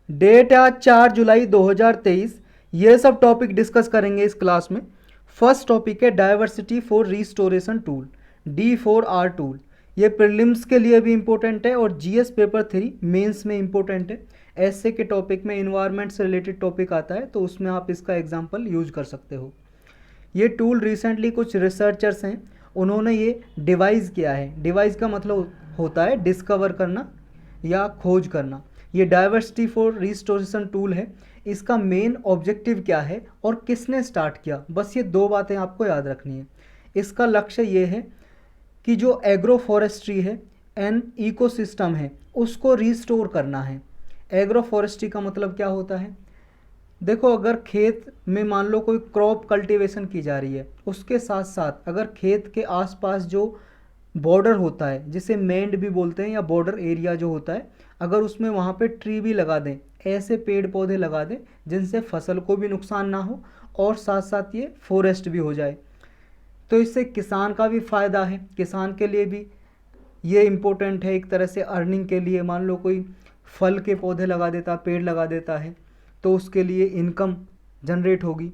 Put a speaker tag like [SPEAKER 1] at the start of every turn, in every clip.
[SPEAKER 1] Date है आज 4 जुलाई 2023। ये सब टॉपिक डिस्कस करेंगे इस क्लास में। फर्स्ट टॉपिक है diversity for restoration tool, D4R tool. ये प्रीलिम्स के लिए भी इम्पोर्टेंट है और जीएस पेपर 3 मेंस में इम्पोर्टेंट है। ऐसे के टॉपिक में इन्वायरमेंट से रिलेटेड टॉपिक आता है तो उसमें आप इसका एग्जाम्पल यूज कर सकते हो। ये टूल रिसेंटली कुछ रिसर्चर्स हैं, उन्होंने ये डिवाइस किया है। डिवाइस का मतलब होता है डिस्कवर करना या खोज करना। ये डाइवर्सिटी फॉर रिस्टोरेशन टूल है। इसका मेन ऑब्जेक्टिव क्या है और किसने स्टार्ट किया, बस ये दो बातें आपको याद रखनी है। इसका लक्ष्य ये है कि जो एग्रो फॉरेस्ट्री है एंड इकोसिस्टम है उसको रिस्टोर करना है। एग्रो फॉरेस्ट्री का मतलब क्या होता है, देखो अगर खेत में मान लो कोई क्रॉप कल्टीवेशन की जा रही है, उसके साथ साथ अगर खेत के आसपास जो बॉर्डर होता है जिसे मेंड भी बोलते हैं या बॉर्डर एरिया जो होता है, अगर उसमें वहाँ पे ट्री भी लगा दें, ऐसे पेड़ पौधे लगा दें जिनसे फसल को भी नुकसान ना हो और साथ साथ ये फॉरेस्ट भी हो जाए, तो इससे किसान का भी फ़ायदा है। किसान के लिए भी ये इम्पोर्टेंट है एक तरह से अर्निंग के लिए। मान लो कोई फल के पौधे लगा देता, पेड़ लगा देता है, तो उसके लिए इनकम जनरेट होगी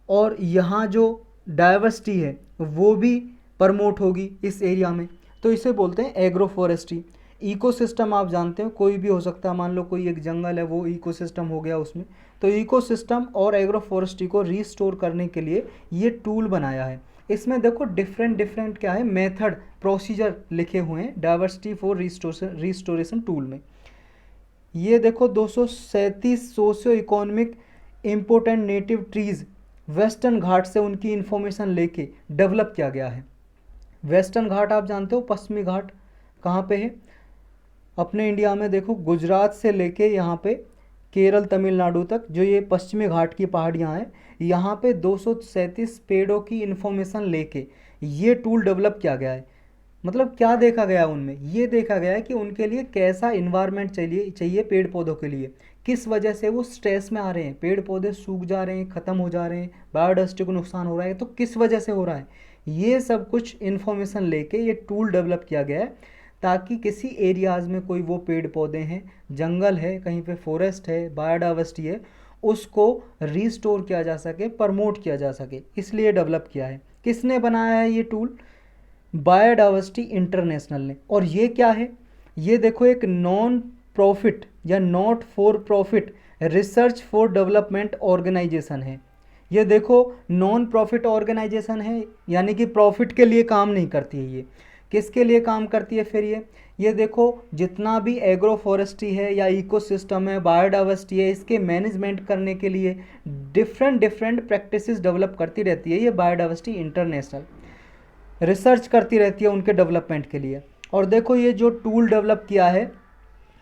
[SPEAKER 1] और यहाँ जो डाइवर्सिटी है वो भी प्रमोट होगी इस एरिया में। तो इसे बोलते हैं एग्रो फॉरेस्ट्री। इकोसिस्टम आप जानते हो कोई भी हो सकता है, मान लो कोई एक जंगल है वो इकोसिस्टम हो गया उसमें। तो इकोसिस्टम और एग्रो फॉरेस्ट्री को रीस्टोर करने के लिए ये टूल बनाया है। इसमें देखो डिफरेंट डिफरेंट क्या है मेथड प्रोसीजर लिखे हुए हैं डाइवर्सिटी फॉर रिस्टोरेशन टूल में। ये देखो 237 socio economic important native trees Western Ghat से उनकी इन्फॉर्मेशन लेके डेवलप किया गया है। वेस्टर्न घाट आप जानते हो, पश्चिमी घाट कहाँ पे है अपने इंडिया में, देखो गुजरात से लेके यहाँ पे केरल तमिलनाडु तक जो ये पश्चिमी घाट की पहाड़ियाँ हैं, यहाँ पे 237 पेड़ों की इन्फॉर्मेशन लेके ये टूल डेवलप किया गया है। मतलब क्या देखा गया उनमें, ये देखा गया है कि उनके लिए कैसा इन्वायरमेंट चाहिए पेड़ पौधों के लिए, किस वजह से वो स्ट्रेस में आ रहे हैं, पेड़ पौधे सूख जा रहे हैं, ख़त्म हो जा रहे हैं, बायोडाइवर्सिटी को नुकसान हो रहा है, तो किस वजह से हो रहा है। ये सब कुछ इन्फॉर्मेशन लेके ये टूल डेवलप किया गया है ताकि किसी एरियाज़ में कोई वो पेड़ पौधे हैं, जंगल है, कहीं पे फॉरेस्ट है, बायोडाइवर्सिटी है, उसको रिस्टोर किया जा सके, प्रमोट किया जा सके, इसलिए डेवलप किया है। किसने बनाया है ये टूल, बायोडाइवर्सिटी इंटरनेशनल ने। और ये क्या है, ये देखो एक नॉन प्रॉफिट या not for profit research for development organisation है। ये देखो नॉन प्रॉफिट ऑर्गेनाइजेशन है, यानी कि प्रॉफिट के लिए काम नहीं करती है। ये किसके लिए काम करती है फिर ये देखो जितना भी एग्रो फॉरेस्ट्री है या इकोसिस्टम है, बायोडाइवर्सिटी है, इसके मैनेजमेंट करने के लिए डिफरेंट डिफरेंट प्रैक्टिसेस डेवलप करती रहती है ये बायोडाइवर्सिटी इंटरनेशनल, रिसर्च करती रहती है उनके डेवलपमेंट के लिए। और देखो ये जो टूल डेवलप किया है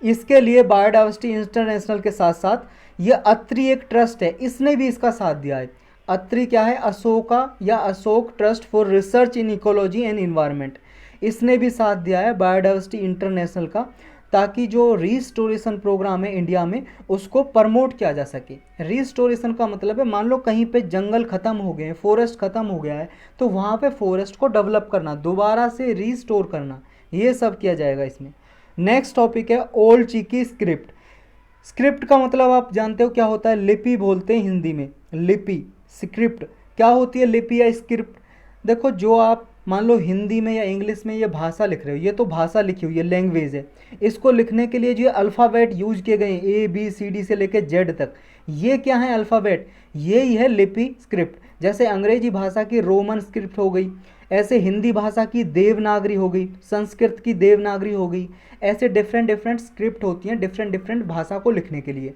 [SPEAKER 1] इसके लिए बायोडाइवर्सिटी इंटरनेशनल के साथ साथ ये अत्रि एक ट्रस्ट है, इसने भी इसका साथ दिया है। अत्रि क्या है, अशोका या Ashok trust for research in ecology and environment, इसने भी साथ दिया है बायोडाइवर्सिटी इंटरनेशनल का, ताकि जो रिस्टोरेशन प्रोग्राम है इंडिया में उसको प्रमोट किया जा सके। रिस्टोरेशन का मतलब है मान लो कहीं पे जंगल ख़त्म हो गए हैं, फॉरेस्ट ख़त्म हो गया है, तो वहाँ पे फॉरेस्ट को डेवलप करना, दोबारा से रिस्टोर करना, ये सब किया जाएगा इसमें। नेक्स्ट टॉपिक है ओल्ड चिकी स्क्रिप्ट। स्क्रिप्ट का मतलब आप जानते हो क्या होता है, लिपि बोलते हैं हिंदी में, लिपि। स्क्रिप्ट क्या होती है, लिपि या स्क्रिप्ट। देखो जो आप मान लो हिंदी में या इंग्लिश में ये भाषा लिख रहे हो, ये तो भाषा लिखी हुई है, लैंग्वेज है। इसको लिखने के लिए जो अल्फ़ाबेट यूज किए गए हैं ABCD से लेकर जेड तक, ये क्या है अल्फ़ाबेट, ये ही है लिपि स्क्रिप्ट। जैसे अंग्रेजी भाषा की रोमन स्क्रिप्ट हो गई, ऐसे हिंदी भाषा की देवनागरी हो गई, संस्कृत की देवनागरी हो गई, ऐसे डिफरेंट डिफरेंट स्क्रिप्ट होती हैं डिफरेंट डिफरेंट भाषा को लिखने के लिए।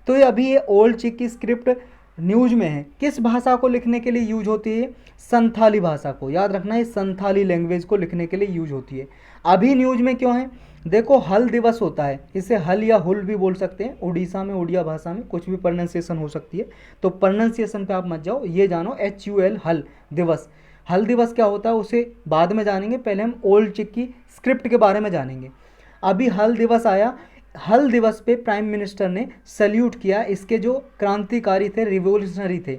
[SPEAKER 1] तो ये अभी ये ओल्ड चिक की स्क्रिप्ट न्यूज में है, किस भाषा को लिखने के लिए यूज होती है, संथाली भाषा को, याद रखना है, संथाली लैंग्वेज को लिखने के लिए यूज होती है। अभी न्यूज में क्यों है, देखो हल दिवस होता है, इसे हल या हुल भी बोल सकते हैं, उड़ीसा में उड़िया भाषा में कुछ भी प्रोनाउंसिएशन हो सकती है, तो प्रोनाउंसिएशन पे आप मत जाओ, ये जानो HUL हल दिवस। हल दिवस क्या होता है उसे बाद में जानेंगे, पहले हम ओल्ड चिक की स्क्रिप्ट के बारे में जानेंगे। अभी हल दिवस आया, हल दिवस पे प्राइम मिनिस्टर ने सल्यूट किया इसके जो क्रांतिकारी थे, रिवोल्यूशनरी थे।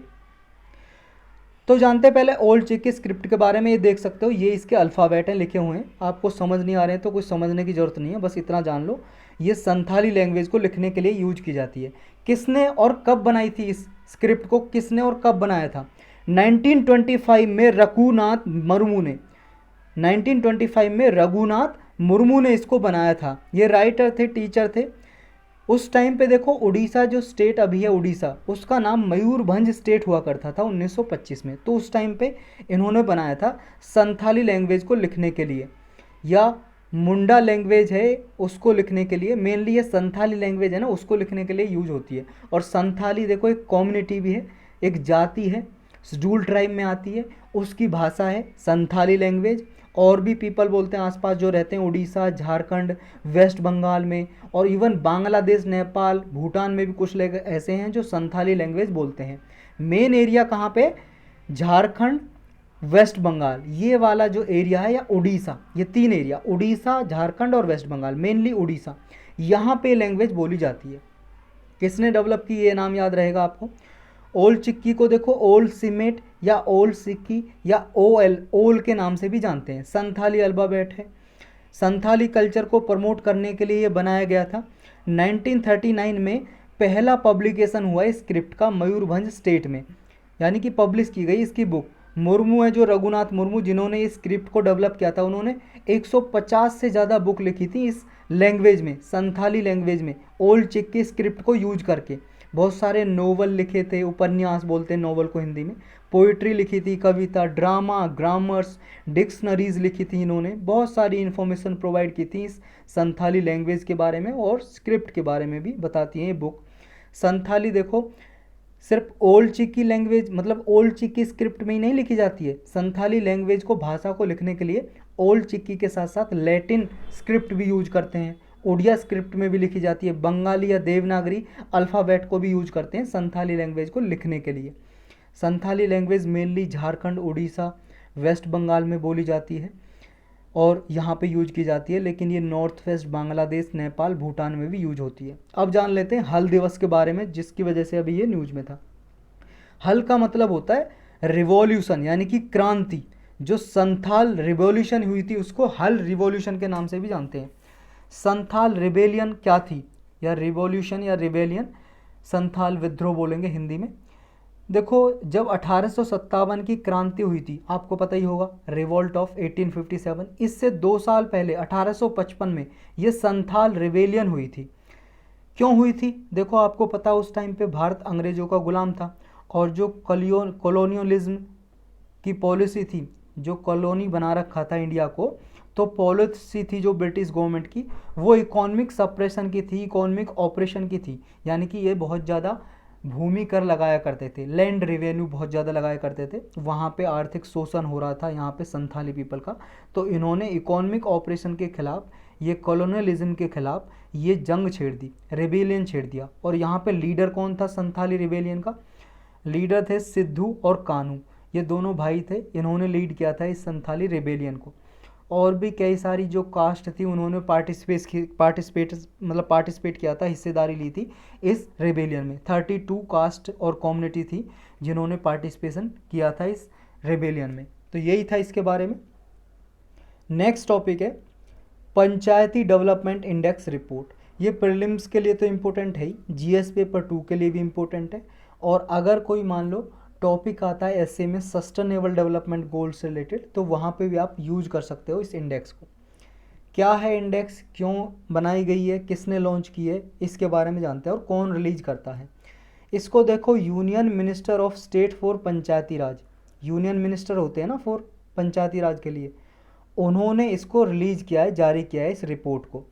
[SPEAKER 1] तो जानते पहले ओल्ड चिक की स्क्रिप्ट के बारे में, ये देख सकते हो ये इसके अल्फ़ाबेट हैं लिखे हुए हैं, आपको समझ नहीं आ रहे हैं तो कुछ समझने की ज़रूरत नहीं है, बस इतना जान लो। ये संथाली लैंग्वेज को लिखने के लिए यूज की जाती है। किसने और कब बनाई थी इस स्क्रिप्ट को, किसने और कब बनाया था? 1925 में रघुनाथ मुर्मू ने 1925 में रघुनाथ मुर्मू ने इसको बनाया था। ये राइटर थे, टीचर थे। उस टाइम पे देखो उड़ीसा जो स्टेट अभी है उड़ीसा, उसका नाम मयूरभंज स्टेट हुआ करता था 1925 में। तो उस टाइम पे इन्होंने बनाया था संथाली लैंग्वेज को लिखने के लिए, या मुंडा लैंग्वेज है उसको लिखने के लिए। मेनली ये संथाली लैंग्वेज है ना, उसको लिखने के लिए यूज होती है। और संथाली देखो एक कम्युनिटी भी है, एक जाति है, शेड्यूल ट्राइब में आती है, उसकी भाषा है संथाली लैंग्वेज। और भी पीपल बोलते हैं आसपास जो रहते हैं उड़ीसा, झारखंड, वेस्ट बंगाल में, और इवन बांग्लादेश, नेपाल, भूटान में भी कुछ लोग ऐसे हैं जो संथाली लैंग्वेज बोलते हैं। मेन एरिया कहाँ पे? झारखंड, वेस्ट बंगाल, ये वाला जो एरिया है, या उड़ीसा, ये तीन एरिया, उड़ीसा, झारखंड और वेस्ट बंगाल, मेनली उड़ीसा, यहाँ पे लैंग्वेज बोली जाती है। किसने डेवलप की, ये नाम याद रहेगा आपको। ओल्ड चिक्की को देखो ओल्ड सिमेट या ओल्ड सिक्की या ओल के नाम से भी जानते हैं। संथाली अल्फ़ाबेट है। संथाली कल्चर को प्रमोट करने के लिए ये बनाया गया था। 1939 में पहला पब्लिकेशन हुआ इस स्क्रिप्ट का मयूरभंज स्टेट में, यानी कि पब्लिश की गई इसकी बुक। मुर्मू है जो रघुनाथ मुर्मू, जिन्होंने इस स्क्रिप्ट को डेवलप किया था, उन्होंने 150 से ज़्यादा बुक लिखी थी इस लैंग्वेज में, संथाली लैंग्वेज में, ओल्ड चिक्की स्क्रिप्ट को यूज करके। बहुत सारे नोवेल लिखे थे, उपन्यास बोलते हैं नोवेल को हिंदी में, पोइट्री लिखी थी, कविता, ड्रामा, ग्रामर्स, डिक्शनरीज लिखी थी। इन्होंने बहुत सारी इन्फॉर्मेशन प्रोवाइड की थी इस संथाली लैंग्वेज के बारे में, और स्क्रिप्ट के बारे में भी बताती है ये बुक। संथाली देखो सिर्फ ओल्ड चिकी लैंग्वेज, मतलब ओल्ड चिकी स्क्रिप्ट में ही नहीं लिखी जाती है। संथाली लैंग्वेज को, भाषा को लिखने के लिए ओल्ड चिकी के साथ साथ लैटिन स्क्रिप्ट भी यूज करते हैं, उड़िया स्क्रिप्ट में भी लिखी जाती है, बंगाली या देवनागरी अल्फ़ाबेट को भी यूज करते हैं संथाली लैंग्वेज को लिखने के लिए। Santhali language mainly Jharkhand, Orissa, West Bengal में बोली जाती है और यहाँ पे यूज की जाती है, लेकिन ये नॉर्थ वेस्ट, बांग्लादेश, नेपाल, भूटान में भी यूज होती है। अब जान लेते हैं हल दिवस के बारे में, जिसकी वजह से अभी ये न्यूज में था। हल का मतलब होता है रिवॉल्यूशन, यानी कि क्रांति। जो संथाल रिवॉल्यूशन हुई थी उसको हल रिवॉल्यूशन के नाम से भी जानते हैं। संथाल रिबेलियन क्या थी, या रिवॉल्यूशन या रिबेलियन, संथाल विद्रोह बोलेंगे हिंदी में। देखो जब 1857 की क्रांति हुई थी, आपको पता ही होगा, रिवॉल्ट ऑफ 1857, इससे 2 साल पहले 1855 में ये संथाल रिबेलियन हुई थी। क्यों हुई थी? देखो आपको पता उस टाइम पे भारत अंग्रेजों का गुलाम था, और जो कॉलोनियलिज्म की पॉलिसी थी, जो कॉलोनी बना रखा था इंडिया को, तो पॉलिसी थी जो ब्रिटिश गवर्नमेंट की, वो इकोनॉमिक सप्रेशन की थी, इकोनॉमिक ऑपरेशन की थी। यानी कि ये बहुत ज़्यादा भूमि कर लगाया करते थे, लैंड रेवेन्यू बहुत ज़्यादा लगाया करते थे, वहाँ पे आर्थिक शोषण हो रहा था यहाँ पे संथाली पीपल का। तो इन्होंने इकोनॉमिक ऑपरेशन के खिलाफ, ये कॉलोनियलिज्म के खिलाफ ये जंग छेड़ दी, रेबेलियन छेड़ दिया। और यहाँ पे लीडर कौन था संथाली रेबेलियन का? लीडर थे सिद्धू और कानू, ये दोनों भाई थे, इन्होंने लीड किया था इस संथाली रेबेलियन को। और भी कई सारी जो कास्ट थी उन्होंने पार्टिसिपेट किया था, हिस्सेदारी ली थी इस रेबेलियन में। 32 कास्ट और कम्युनिटी थी जिन्होंने पार्टिसिपेशन किया था इस रेबेलियन में। तो यही था इसके बारे में। नेक्स्ट टॉपिक है पंचायती डेवलपमेंट इंडेक्स रिपोर्ट। ये प्रीलिम्स के लिए तो इम्पोर्टेंट है ही, जीएस पेपर 2 के लिए भी इम्पोर्टेंट है। और अगर कोई मान लो टॉपिक आता है एसए में सस्टेनेबल डेवलपमेंट गोल से रिलेटेड, तो वहाँ पे भी आप यूज कर सकते हो इस इंडेक्स को। क्या है इंडेक्स, क्यों बनाई गई है, किसने लॉन्च की है, इसके बारे में जानते हैं, और कौन रिलीज करता है इसको। देखो union minister of state for Panchayati Raj, union minister होते हैं ना फॉर पंचायती राज के लिए, उन्होंने इसको रिलीज किया है, जारी किया है इस रिपोर्ट को,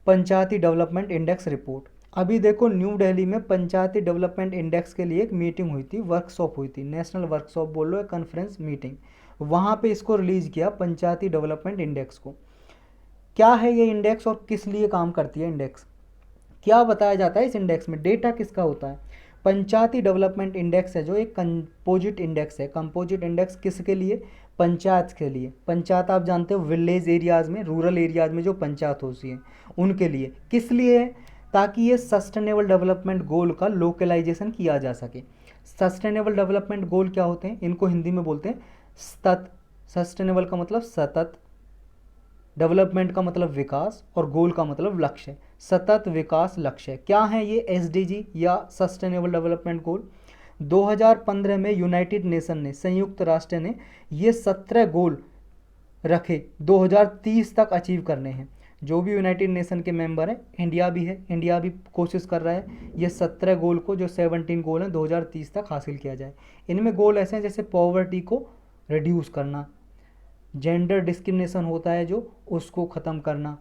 [SPEAKER 1] पंचायती डेवलपमेंट इंडेक्स रिपोर्ट। अभी देखो न्यू दिल्ली में पंचायती डेवलपमेंट इंडेक्स के लिए एक मीटिंग हुई थी, वर्कशॉप हुई थी, नेशनल वर्कशॉप बोल लो, कॉन्फ्रेंस मीटिंग, वहाँ पे इसको रिलीज किया पंचायती डेवलपमेंट इंडेक्स को। क्या है ये इंडेक्स और किस लिए काम करती है इंडेक्स, क्या बताया जाता है इस इंडेक्स में, डेटा किसका होता है? पंचायती डेवलपमेंट इंडेक्स है जो एक कंपोजिट इंडेक्स है। कंपोजिट इंडेक्स किसके लिए? पंचायत के लिए। पंचायत आप जानते हो विलेज एरियाज़ में, रूरल एरियाज़ में जो पंचायत होती है उनके लिए। किस लिए है? ताकि ये सस्टेनेबल डेवलपमेंट गोल का लोकलाइजेशन किया जा सके। सस्टेनेबल डेवलपमेंट गोल क्या होते हैं? इनको हिंदी में बोलते हैं सतत। सस्टेनेबल का मतलब सतत, डेवलपमेंट का मतलब विकास और गोल का मतलब लक्ष्य, सतत विकास लक्ष्य। क्या है ये एसडीजी या सस्टेनेबल डेवलपमेंट गोल? 2015 में यूनाइटेड नेशन ने, संयुक्त राष्ट्र ने ये 17 गोल रखे 2030 तक अचीव करने हैं। जो भी यूनाइटेड नेशन के मेंबर हैं, इंडिया भी है, इंडिया भी कोशिश कर रहा है ये 17 गोल को, जो 17 गोल हैं 2030 तक हासिल किया जाए। इनमें गोल ऐसे हैं जैसे पॉवर्टी को रिड्यूस करना, जेंडर डिस्क्रिमिनेशन होता है जो उसको ख़त्म करना,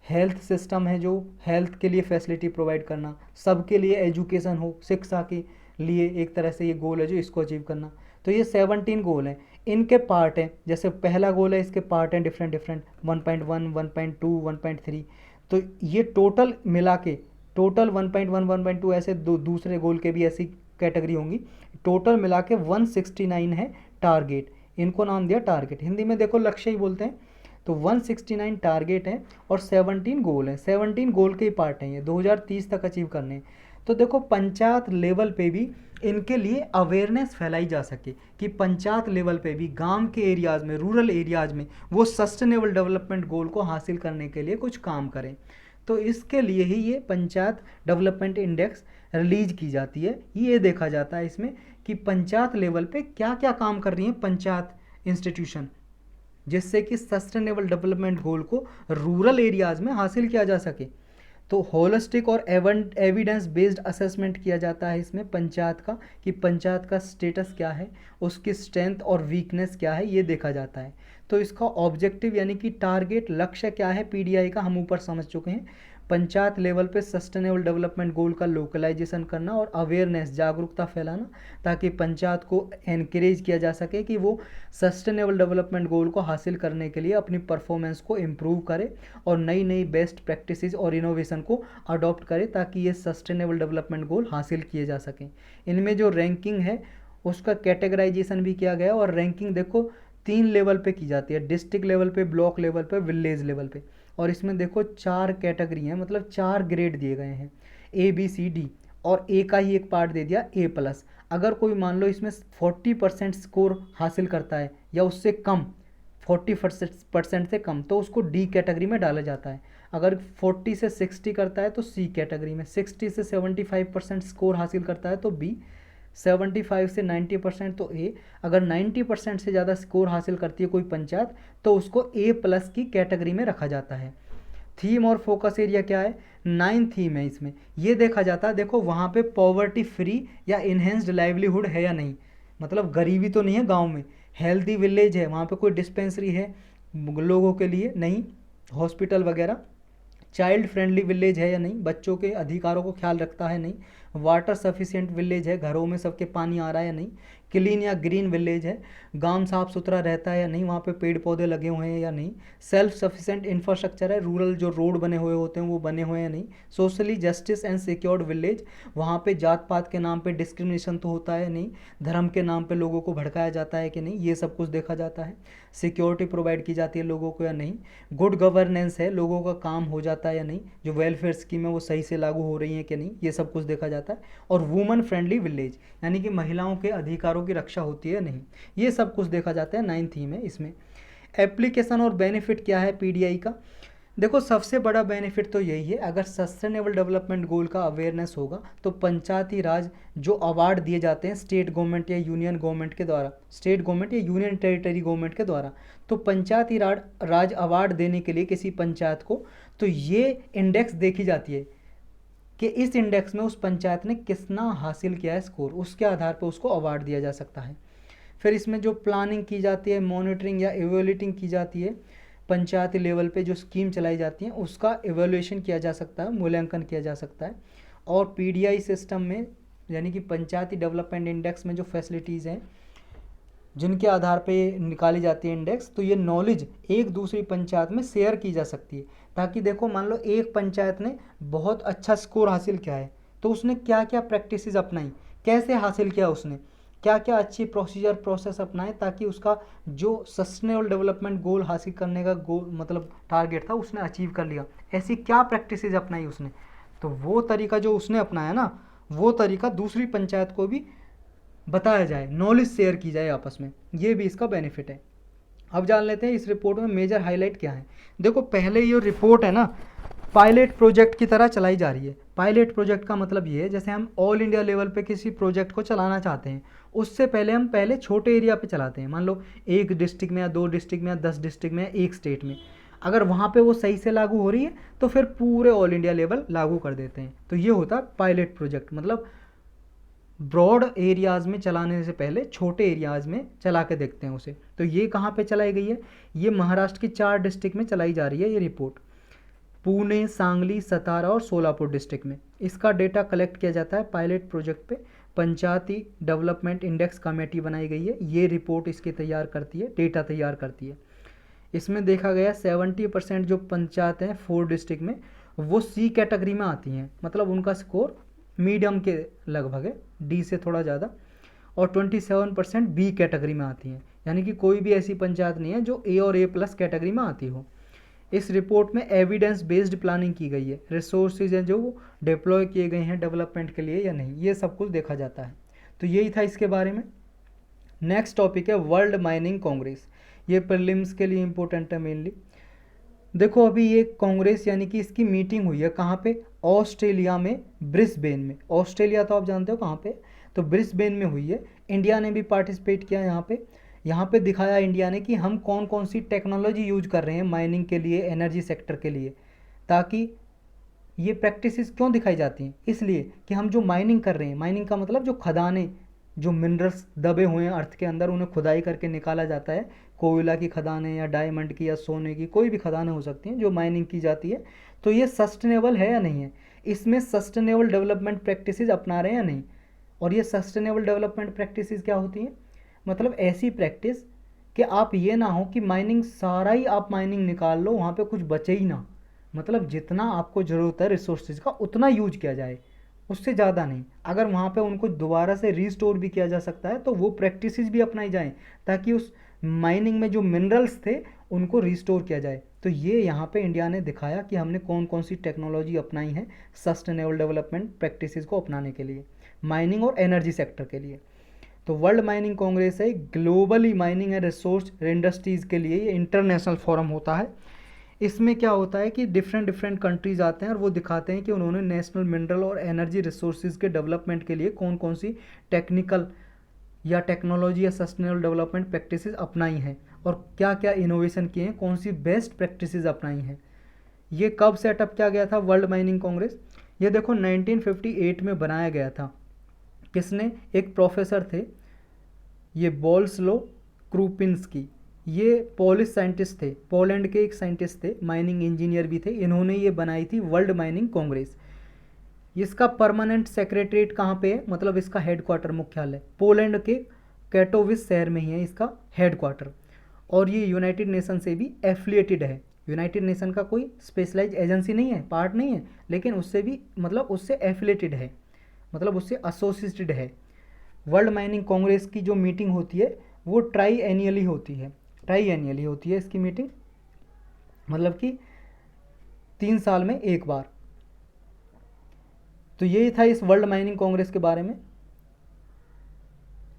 [SPEAKER 1] हेल्थ सिस्टम है जो हेल्थ के लिए फैसिलिटी प्रोवाइड करना, सबके लिए एजुकेशन हो, शिक्षा के लिए एक तरह से ये गोल है जो इसको अचीव करना। तो ये 17 गोल हैं, इनके पार्ट हैं। जैसे पहला गोल है, इसके पार्ट हैं डिफरेंट डिफरेंट, 1.1, 1.2, 1.3। तो ये टोटल मिला के, टोटल 1.1, 1.2 ऐसे दूसरे गोल के भी ऐसी कैटेगरी होंगी, टोटल मिला के 169 है टारगेट। इनको नाम दिया टारगेट, हिंदी में देखो लक्ष्य ही बोलते हैं। तो 169 टारगेट हैं और 17 गोल हैं। 17 गोल के ही पार्ट हैं ये, 2030 तक अचीव करने हैं। तो देखो पंचायत लेवल पे भी इनके लिए अवेयरनेस फैलाई जा सके कि पंचायत लेवल पे भी गांव के एरियाज़ में, रूरल एरियाज़ में वो सस्टेनेबल डेवलपमेंट गोल को हासिल करने के लिए कुछ काम करें। तो इसके लिए ही ये पंचायत डेवलपमेंट इंडेक्स रिलीज की जाती है। ये देखा जाता है इसमें कि पंचायत लेवल पे क्या क्या काम कर रही हैं पंचायत इंस्टीट्यूशन, जिससे कि सस्टेनेबल डेवलपमेंट गोल को रूरल एरियाज़ में हासिल किया जा सके। तो होलिस्टिक और एविडेंस बेस्ड असेसमेंट किया जाता है इसमें पंचायत का, कि पंचायत का स्टेटस क्या है, उसकी स्ट्रेंथ और वीकनेस क्या है, ये देखा जाता है। तो इसका ऑब्जेक्टिव यानी कि टारगेट, लक्ष्य क्या है पीडीआई का, हम ऊपर समझ चुके हैं। पंचायत लेवल पे सस्टेनेबल डेवलपमेंट गोल का लोकलाइजेशन करना और अवेयरनेस, जागरूकता फैलाना, ताकि पंचायत को एनकरेज किया जा सके कि वो सस्टेनेबल डेवलपमेंट गोल को हासिल करने के लिए अपनी परफॉर्मेंस को इम्प्रूव करे और नई नई बेस्ट प्रैक्टिसेस और इनोवेशन को अडॉप्ट करे, ताकि ये सस्टेनेबल डेवलपमेंट गोल हासिल किए जा सकें। इनमें जो रैंकिंग है उसका कैटेगराइजेशन भी किया गया, और रैंकिंग देखो 3 लेवल पे की जाती है, डिस्ट्रिक्ट लेवल पे, ब्लॉक लेवल पे, विलेज लेवल पे। और इसमें देखो 4 कैटेगरी हैं, मतलब 4 ग्रेड दिए गए हैं, ABCD, और ए का ही एक पार्ट दे दिया A+। अगर कोई मान लो इसमें 40% स्कोर हासिल करता है या उससे कम, 40% से कम, तो उसको D कैटेगरी में डाला जाता है। अगर 40 से 60 करता है तो C कैटेगरी में, 60 से 75% स्कोर हासिल करता है तो B, 75 से 90% तो A, अगर 90% से ज़्यादा स्कोर हासिल करती है कोई पंचायत तो उसको A+ की कैटेगरी में रखा जाता है। थीम और फोकस एरिया क्या है? 9 थीम है इसमें। ये देखा जाता है, देखो वहाँ पे पॉवर्टी फ्री या इन्हेंस्ड लाइवलीहुड है या नहीं, मतलब गरीबी तो नहीं है गांव में, हेल्दी विलेज है, वहाँ पे कोई डिस्पेंसरी है लोगों के लिए नहीं, हॉस्पिटल वगैरह, चाइल्ड फ्रेंडली विलेज है या नहीं, बच्चों के अधिकारों को ख्याल रखता है नहीं, वाटर सफिशिएंट विलेज है, घरों में सबके पानी आ रहा है या नहीं, क्लीन या ग्रीन विलेज है, गांव साफ सुथरा रहता है या नहीं, वहाँ पे पेड़ पौधे लगे हुए हैं या नहीं, सेल्फ सफिशिएंट इंफ्रास्ट्रक्चर है, रूरल जो रोड बने हुए होते हैं वो बने हुए हैं या नहीं, socially justice and secured village, वहाँ पे जात पात के नाम पे डिस्क्रिमिनेशन तो होता है नहीं, धर्म के नाम पे लोगों को भड़काया जाता है कि नहीं, ये सब कुछ देखा जाता है, सिक्योरिटी प्रोवाइड की जाती है लोगों को या नहीं, गुड गवर्नेंस है, लोगों का काम हो जाता है या नहीं, जो वेलफेयर स्कीम है वो सही से लागू हो रही है कि नहीं, ये सब कुछ देखा जाता है, और वुमन फ्रेंडली विलेज यानी कि महिलाओं के अधिकारों की रक्षा होती है नहीं, ये सब कुछ देखा जाता है। 9 थीम है इसमें। एप्लीकेशन और बेनिफिट क्या है पीडीआई का? देखो सबसे बड़ा बेनिफिट तो यही है, अगर सस्टेनेबल डेवलपमेंट गोल का अवेयरनेस होगा तो पंचायती राज जो अवार्ड दिए जाते हैं स्टेट गवर्नमेंट या यूनियन गवर्नमेंट के द्वारा, स्टेट गवर्नमेंट या यूनियन टेरिटरी गवर्नमेंट के द्वारा, तो पंचायती राज अवार्ड देने के लिए किसी पंचायत को, तो ये इंडेक्स देखी जाती है कि इस इंडेक्स में उस पंचायत ने कितना हासिल किया है स्कोर, उसके आधार पर उसको अवार्ड दिया जा सकता है। फिर इसमें जो प्लानिंग की जाती है, मॉनिटरिंग या इवेल्युएटिंग की जाती है, पंचायती लेवल पे जो स्कीम चलाई जाती हैं उसका इवेल्युएशन किया जा सकता है, मूल्यांकन किया जा सकता है। और पीडीआई सिस्टम में यानी कि पंचायती डेवलपमेंट इंडेक्स में जो फैसिलिटीज़ हैं जिनके आधार पे निकाली जाती है इंडेक्स, तो ये नॉलेज एक दूसरी पंचायत में शेयर की जा सकती है, ताकि देखो मान लो एक पंचायत ने बहुत अच्छा स्कोर हासिल किया है तो उसने क्या क्या प्रैक्टिसेस अपनाई, कैसे हासिल किया उसने, क्या क्या अच्छी प्रोसेस अपनाए, ताकि उसका जो सस्टेनेबल डेवलपमेंट गोल हासिल करने का गोल मतलब टारगेट था उसने अचीव कर लिया, ऐसी क्या प्रैक्टिसेस अपनाई उसने, तो वो तरीका जो उसने अपनाया ना, वो तरीका दूसरी पंचायत को भी बताया जाए, नॉलेज शेयर की जाए आपस में, ये भी इसका बेनिफिट है। अब जान लेते हैं इस रिपोर्ट में मेजर हाईलाइट क्या है। देखो पहले ये रिपोर्ट है ना पायलट प्रोजेक्ट की तरह चलाई जा रही है। पायलट प्रोजेक्ट का मतलब ये है जैसे हम ऑल इंडिया लेवल पे किसी प्रोजेक्ट को चलाना चाहते हैं, उससे पहले हम पहले छोटे एरिया पे चलाते हैं। मान लो एक डिस्ट्रिक्ट में या 2 डिस्ट्रिक्ट में या 10 डिस्ट्रिक्ट में या एक स्टेट में, अगर वहाँ पे वो सही से लागू हो रही है तो फिर पूरे ऑल इंडिया लेवल लागू कर देते हैं। तो ये होता है पायलट प्रोजेक्ट, मतलब ब्रॉड एरियाज़ में चलाने से पहले छोटे एरियाज़ में चला के देखते हैं उसे। तो ये कहाँ पे चलाई गई है, ये महाराष्ट्र की 4 डिस्ट्रिक्ट में चलाई जा रही है ये रिपोर्ट, पुणे, सांगली, सतारा और सोलापुर डिस्ट्रिक्ट में। इसका डेटा कलेक्ट किया जाता है पायलट प्रोजेक्ट पे। पंचायती डेवलपमेंट इंडेक्स कमेटी बनाई गई है, ये रिपोर्ट इसकी तैयार करती है, डेटा तैयार करती है। इसमें देखा गया 70% जो पंचायत हैं 4 डिस्ट्रिक्ट में वो सी कैटेगरी में आती हैं, मतलब उनका स्कोर मीडियम के लगभग है, डी से थोड़ा ज़्यादा, और 27% बी कैटेगरी में आती हैं, यानी कि कोई भी ऐसी पंचायत नहीं है जो ए और ए प्लस कैटेगरी में आती हो। इस रिपोर्ट में एविडेंस बेस्ड प्लानिंग की गई है, रिसोर्सेज हैं जो डिप्लॉय किए गए हैं डेवलपमेंट के लिए या नहीं, ये सब कुछ देखा जाता है। तो यही था इसके बारे में। नेक्स्ट टॉपिक है वर्ल्ड माइनिंग कांग्रेस, ये प्रीलिम्स के लिए इम्पोर्टेंट है मेनली। देखो अभी ये कांग्रेस यानी कि इसकी मीटिंग हुई है कहाँ पे, ऑस्ट्रेलिया में, ब्रिस्बेन में। ऑस्ट्रेलिया तो आप जानते हो कहाँ पे, तो ब्रिस्बेन में हुई है। इंडिया ने भी पार्टिसिपेट किया यहाँ पे दिखाया इंडिया ने कि हम कौन कौन सी टेक्नोलॉजी यूज कर रहे हैं माइनिंग के लिए, एनर्जी सेक्टर के लिए। ताकि ये प्रैक्टिसेस क्यों दिखाई जाती हैं, इसलिए कि हम जो माइनिंग कर रहे हैं, माइनिंग का मतलब जो खदानें, जो मिनरल्स दबे हुए हैं अर्थ के अंदर उन्हें खुदाई करके निकाला जाता है, कोयला की खदानें या डायमंड की या सोने की, कोई भी खदानें हो सकती हैं जो माइनिंग की जाती है। तो ये सस्टेनेबल है या नहीं है, इसमें सस्टेनेबल डेवलपमेंट प्रैक्टिसेस अपना रहे हैं या नहीं। और ये सस्टेनेबल डेवलपमेंट प्रैक्टिसेस क्या होती हैं, मतलब ऐसी प्रैक्टिस कि आप ये ना हो कि माइनिंग सारा ही आप माइनिंग निकाल लो, वहाँ पे कुछ बचे ही ना, मतलब जितना आपको ज़रूरत है रिसोर्सेज का उतना यूज किया जाए, उससे ज़्यादा नहीं। अगर वहाँ पे उनको दोबारा से रीस्टोर भी किया जा सकता है तो वो प्रैक्टिसेस भी अपनाई जाएं, ताकि उस माइनिंग में जो मिनरल्स थे उनको रिस्टोर किया जाए। तो ये यहाँ पे इंडिया ने दिखाया कि हमने कौन कौन सी टेक्नोलॉजी अपनाई है सस्टेनेबल डेवलपमेंट प्रैक्टिसेस को अपनाने के लिए, माइनिंग और एनर्जी सेक्टर के लिए। तो वर्ल्ड माइनिंग कांग्रेस है, globally mining and resource industries के लिए ये इंटरनेशनल फोरम होता है। इसमें क्या होता है कि डिफरेंट कंट्रीज आते हैं और वो दिखाते हैं कि उन्होंने नेशनल मिनरल और एनर्जी रिसोर्सेज के डेवलपमेंट के लिए कौन कौन सी टेक्निकल या टेक्नोलॉजी या सस्टेनेबल डेवलपमेंट प्रैक्टिसेस अपनाई हैं और क्या क्या इनोवेशन किए हैं, कौन सी बेस्ट प्रैक्टिसेस अपनाई हैं। ये कब सेटअप किया गया था वर्ल्ड माइनिंग कांग्रेस, ये देखो 1958 में बनाया गया था। किसने, एक प्रोफेसर थे ये बोल्सलो क्रूपिंस्की, ये पोलिश साइंटिस्ट थे, पोलैंड के एक साइंटिस्ट थे, माइनिंग इंजीनियर भी थे, इन्होंने ये बनाई थी वर्ल्ड माइनिंग कांग्रेस। इसका परमानेंट सेक्रेटरीट कहाँ पे है, मतलब इसका हेडक्वार्टर मुख्यालय पोलैंड के कैटोविस शहर में ही है इसका हेडक्वार्टर। और ये यूनाइटेड नेशन से भी एफिलिएटेड है, यूनाइटेड नेशन का कोई स्पेशलाइज एजेंसी नहीं है, पार्ट नहीं है, लेकिन उससे भी मतलब उससे एफिलिएटेड है, मतलब उससे एसोसिएटेड है। वर्ल्ड माइनिंग कांग्रेस की जो मीटिंग होती है वो ट्राई एनियली होती है, ट्राई एनियली होती है इसकी मीटिंग, मतलब कि 3 साल में एक बार। तो यही था इस वर्ल्ड माइनिंग कांग्रेस के बारे में।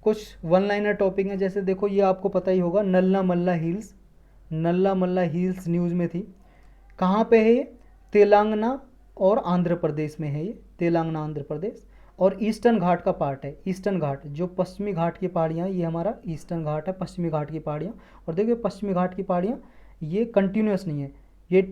[SPEAKER 1] कुछ वन लाइनर टॉपिक है, जैसे देखो ये आपको पता ही होगा नल्ला मल्ला हिल्स, नल्ला मल्ला हिल्स न्यूज़ में थी, कहाँ पे है ये, तेलंगाना और आंध्र प्रदेश में है ये, तेलंगाना आंध्र प्रदेश, और ईस्टर्न घाट का पार्ट है। ईस्टर्न घाट जो पश्चिमी घाट की पहाड़ियाँ, ये हमारा ईस्टर्न घाट है, पश्चिमी घाट की पहाड़ियाँ। और देखिए पश्चिमी घाट की पहाड़ियाँ ये कंटिन्यूस नहीं है, ये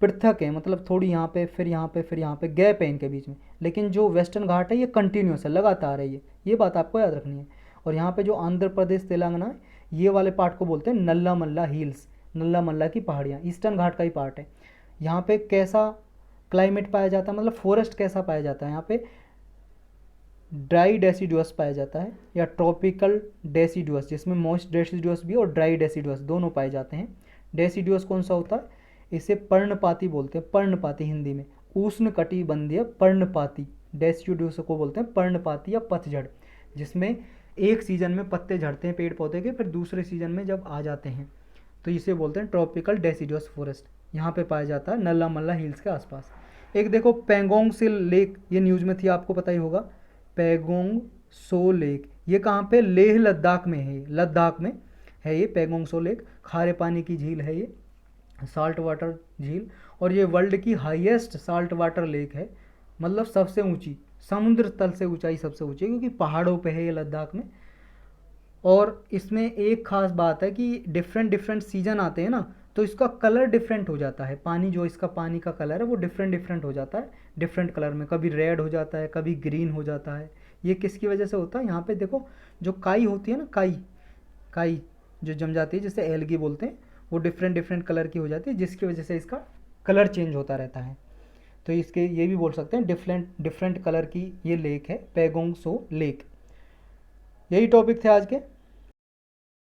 [SPEAKER 1] पृथक है, मतलब थोड़ी यहाँ पे फिर यहाँ पे फिर यहाँ पे गैप है इनके बीच में। लेकिन जो वेस्टर्न घाट है ये कंटिन्यूस है, लगातार है, ये बात आपको याद रखनी है। और यहाँ पे जो आंध्र प्रदेश तेलंगाना है ये वाले पार्ट को बोलते हैं नल्ला मल्ला हिल्स, नल्ला मल्ला की पहाड़ियाँ, ईस्टर्न घाट का ही पार्ट है। यहाँ पे कैसा क्लाइमेट पाया जाता है, मतलब फॉरेस्ट कैसा पाया जाता है, यहाँ पे ड्राई डेसिडुअस पाया जाता है या ट्रॉपिकल डेसिडुअस, जिसमें मॉइस्ट डेसिडुअस भी और ड्राई डेसिडुअस दोनों पाए जाते हैं। डेसिडुअस कौन सा होता है, इसे पर्णपाती बोलते हैं, पर्णपाती हिंदी में, उष्ण कटिबंधीय पर्णपाती, डेसिडुअस को बोलते हैं पर्णपाती या पतझड़, जिसमें एक सीजन में पत्ते झड़ते हैं पेड़ पौधे के, फिर दूसरे सीजन में जब आ जाते हैं तो इसे बोलते हैं ट्रॉपिकल डेसिडुअस फॉरेस्ट। यहाँ पे पाया जाता है नल्ला मल्ला हिल्स के आसपास। एक देखो पेंगोंग सिल लेक, ये न्यूज़ में थी, आपको पता ही होगा, पेंगोंग सो लेक, ये कहाँ पे, लेह लद्दाख में है, लद्दाख में है ये पैगोंगसो लेक, खारे पानी की झील है ये, साल्ट वाटर झील। और ये वर्ल्ड की हाईएस्ट साल्ट वाटर लेक है, मतलब सबसे ऊंची, समुद्र तल से ऊंचाई सबसे ऊंची है, क्योंकि पहाड़ों पे है ये लद्दाख में। और इसमें एक खास बात है कि डिफरेंट डिफरेंट सीजन आते हैं ना, तो इसका कलर डिफरेंट हो जाता है, पानी जो इसका पानी का कलर है वो डिफरेंट डिफरेंट हो जाता है, डिफरेंट कलर में, कभी रेड हो जाता है, कभी ग्रीन हो जाता है। ये किसकी वजह से होता है, यहाँ पे देखो जो काई होती है ना, काई काई जो जम जाती है, जिसे एल्गी बोलते हैं, वो डिफरेंट डिफरेंट कलर की हो जाती है, जिसकी वजह से इसका कलर चेंज होता रहता है। तो इसके ये भी बोल सकते हैं डिफरेंट डिफरेंट कलर की ये लेक है, पैगोंग सो लेक। यही टॉपिक थे आज के।